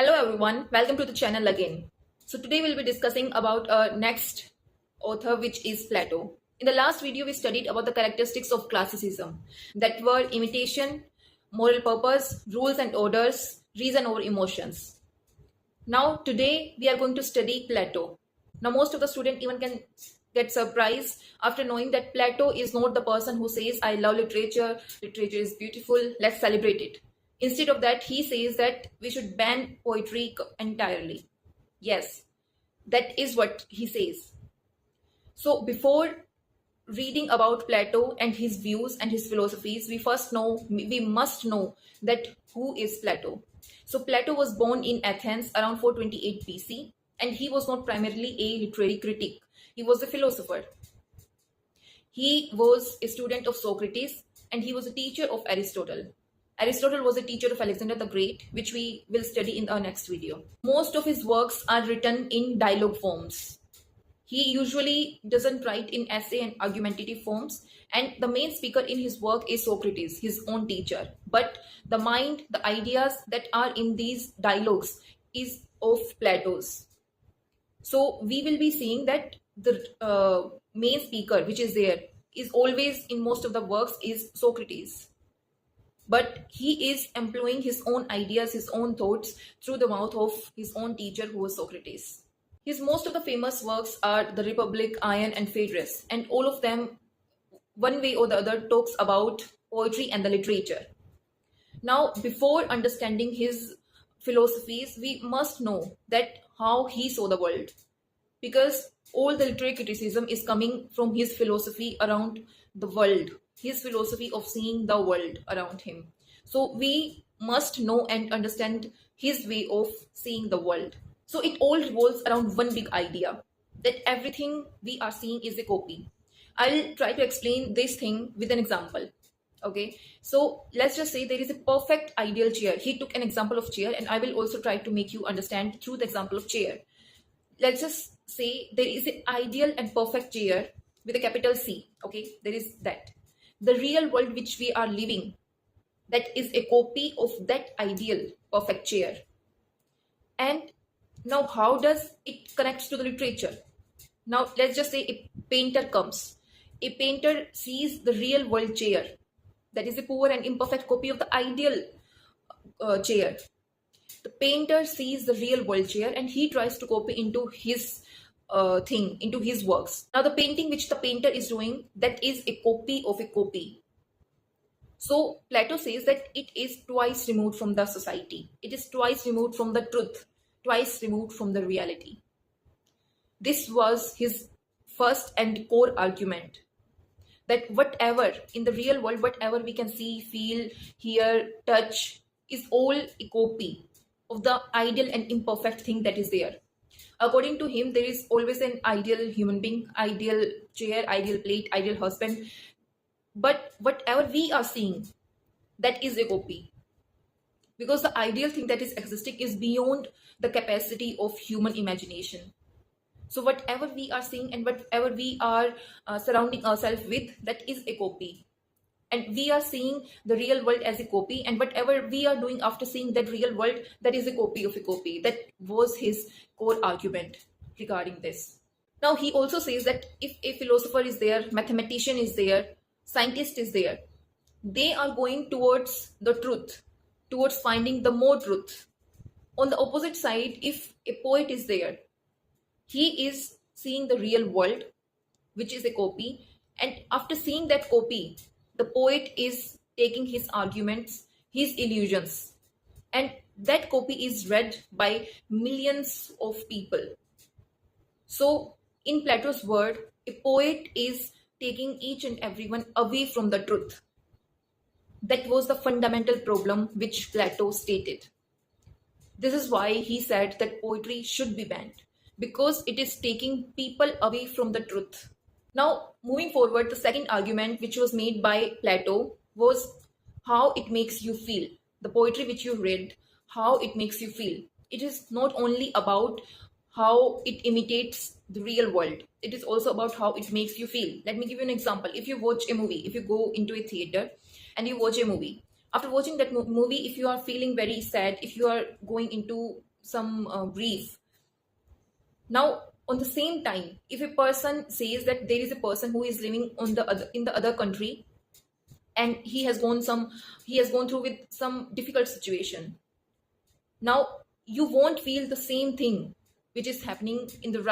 Hello everyone, welcome to the channel again. So today we'll be discussing about our next author, which is Plato. In the last video we studied about the characteristics of classicism, that were imitation, moral purpose, rules and orders, reason over emotions. Now today we are going to study Plato. Now most of the student even can get surprised after knowing that Plato is not the person who says I love literature, literature is beautiful, let's celebrate it. Instead of that, he says that we should ban poetry entirely. Yes, that is what he says. So before reading about Plato and his views and his philosophies, we must know that who is Plato. So Plato was born in Athens around 428 BC, and he was not primarily a literary critic. He was a philosopher. He was a student of Socrates, and he was a teacher of Aristotle. Aristotle was a teacher of Alexander the Great, which we will study in our next video. Most of his works are written in dialogue forms. He usually doesn't write in essay and argumentative forms, and the main speaker in his work is Socrates, his own teacher. But the mind, the ideas that are in these dialogues is of Plato's. So we will be seeing that the main speaker, which is there, is always in most of the works is Socrates. But he is employing his own ideas, his own thoughts through the mouth of his own teacher, who was Socrates. His most of the famous works are The Republic, Ion, and Phaedrus, and all of them, one way or the other, talks about poetry and the literature. Now, before understanding his philosophies, we must know that how he saw the world, because all the literary criticism is coming from his philosophy around the world, his philosophy of seeing the world around him. So we must know and understand his way of seeing the world. So it all revolves around one big idea, that everything we are seeing is a copy. I'll try to explain this thing with an example. Okay, so let's just say there is a perfect ideal chair. He took an example of chair, and I will also try to make you understand through the example of chair. Let's just say there is an ideal and perfect chair with a capital C. Okay, there is that. The real world which we are living, that is a copy of that ideal perfect chair. And now how does it connect to the literature? Now let's just say a painter comes. A painter sees the real world chair, that is a poor and imperfect copy of the ideal chair. The painter sees the real world chair and he tries to copy into his thing, into his works. Now the painting which the painter is doing, that is a copy of a copy. So Plato says that it is twice removed from the society. It is twice removed from the truth, twice removed from the reality. This was his first and core argument, that whatever in the real world, whatever we can see, feel, hear, touch, is all a copy of the ideal and imperfect thing that is there. According to him, there is always an ideal human being, ideal chair, ideal plate, ideal husband. But whatever we are seeing, that is a copy. Because the ideal thing that is existing is beyond the capacity of human imagination. So whatever we are seeing and whatever we are surrounding ourselves with, that is a copy. And we are seeing the real world as a copy, and whatever we are doing after seeing that real world, that is a copy of a copy. That was his core argument regarding this. Now he also says that if a philosopher is there, mathematician is there, scientist is there, they are going towards the truth, towards finding the more truth. On the opposite side, if a poet is there, he is seeing the real world, which is a copy, and after seeing that copy, the poet is taking his arguments, his illusions, and that copy is read by millions of people. So in Plato's word, a poet is taking each and everyone away from the truth. That was the fundamental problem which Plato stated. This is why he said that poetry should be banned, because it is taking people away from the truth. Now, moving forward, the second argument which was made by Plato was how it makes you feel. The poetry which you read, how it makes you feel. It is not only about how it imitates the real world. It is also about how it makes you feel. Let me give you an example. If you watch a movie, if you go into a theater and you watch a movie, after watching that movie, if you are feeling very sad, if you are going into some brief. Now, on the same time, if a person says that there is a person who is living on the other in the other country, and he has gone through with some difficult situation. Now, you won't feel the same thing which is happening in the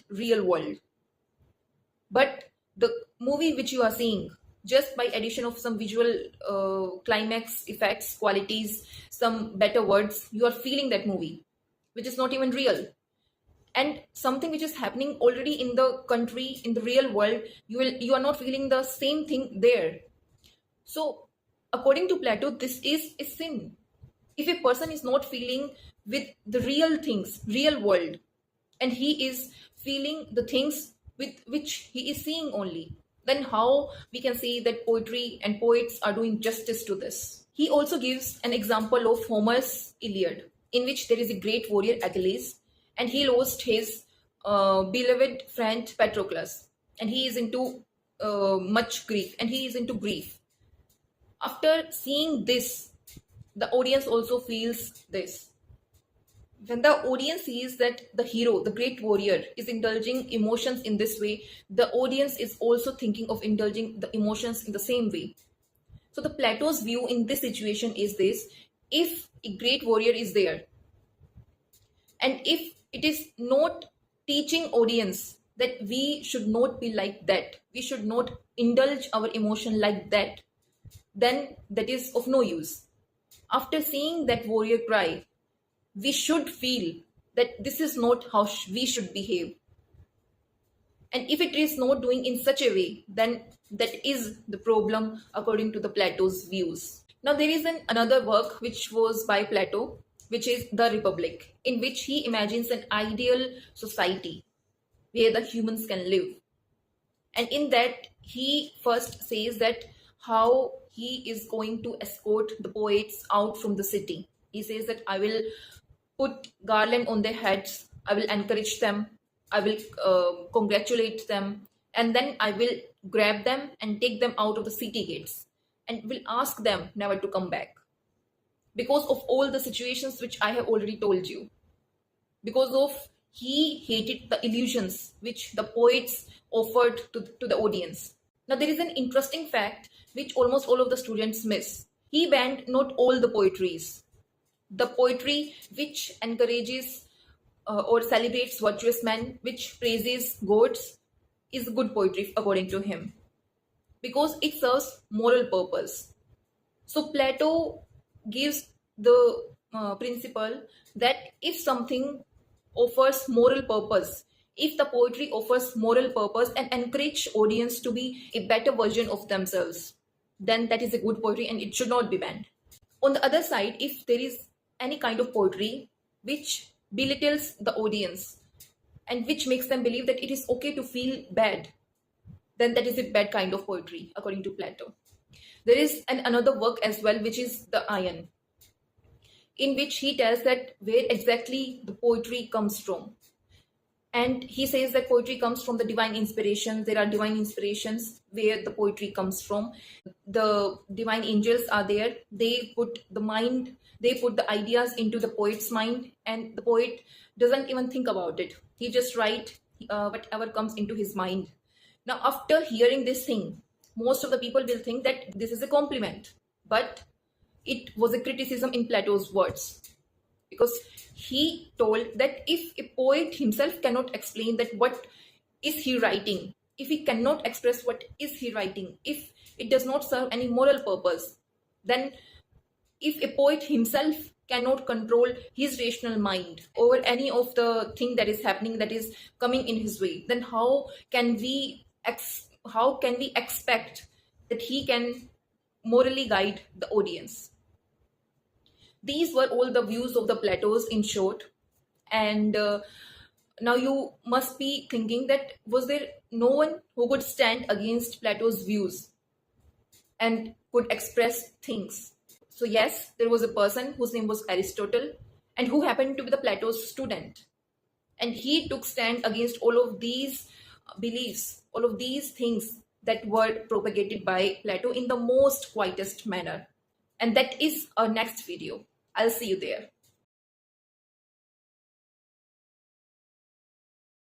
real world. But the movie which you are seeing, just by addition of some visual climax effects, qualities, some better words, you are feeling that movie, which is not even real. And something which is happening already in the country, in the real world, you are not feeling the same thing there. So, according to Plato, this is a sin. If a person is not feeling with the real things, real world, and he is feeling the things with which he is seeing only, then how we can say that poetry and poets are doing justice to this? He also gives an example of Homer's Iliad, in which there is a great warrior Achilles, and he lost his beloved friend Patroclus, and he is into much grief, and he is into grief. After seeing this, the audience also feels this. When the audience sees that the hero, the great warrior, is indulging emotions in this way, the audience is also thinking of indulging the emotions in the same way. So the Plato's view in this situation is this: if a great warrior is there, and if it is not teaching audience that we should not be like that, we should not indulge our emotion like that, then that is of no use. After seeing that warrior cry, we should feel that this is not how we should behave. And if it is not doing in such a way, then that is the problem according to the Plato's views. Now there is another work which was by Plato, which is The Republic, in which he imagines an ideal society where the humans can live. And in that, he first says that how he is going to escort the poets out from the city. He says that I will put garland on their heads, I will encourage them, I will congratulate them, and then I will grab them and take them out of the city gates and will ask them never to come back. Because of all the situations which I have already told you. Because of he hated the illusions which the poets offered to the audience. Now there is an interesting fact which almost all of the students miss. He banned not all the poetries. The poetry which encourages or celebrates virtuous men, which praises gods, is good poetry according to him, because it serves moral purpose. So Plato gives the principle that if something offers moral purpose, if the poetry offers moral purpose and encourage audience to be a better version of themselves, then that is a good poetry and it should not be banned. On the other side, if there is any kind of poetry which belittles the audience and which makes them believe that it is okay to feel bad, then that is a bad kind of poetry according to Plato. There is another work as well, which is The Iron, in which he tells that where exactly the poetry comes from. And he says that poetry comes from the divine inspiration. There are divine inspirations where the poetry comes from. The divine angels are there. They put the ideas into the poet's mind, and the poet doesn't even think about it. He just writes whatever comes into his mind. Now, after hearing this thing, most of the people will think that this is a compliment, but it was a criticism in Plato's words, because he told that if a poet himself cannot explain that what is he writing, if he cannot express what is he writing, if it does not serve any moral purpose, then if a poet himself cannot control his rational mind over any of the thing that is happening, that is coming in his way, then how can we expect that he can morally guide the audience? These were all the views of the Plato's in short. And now you must be thinking that was there no one who could stand against Plato's views and could express things? So yes, there was a person whose name was Aristotle, and who happened to be the Plato's student. And he took stand against all of these beliefs, all of these things that were propagated by Plato in the most quietest manner. And that is our next video. I'll see you there.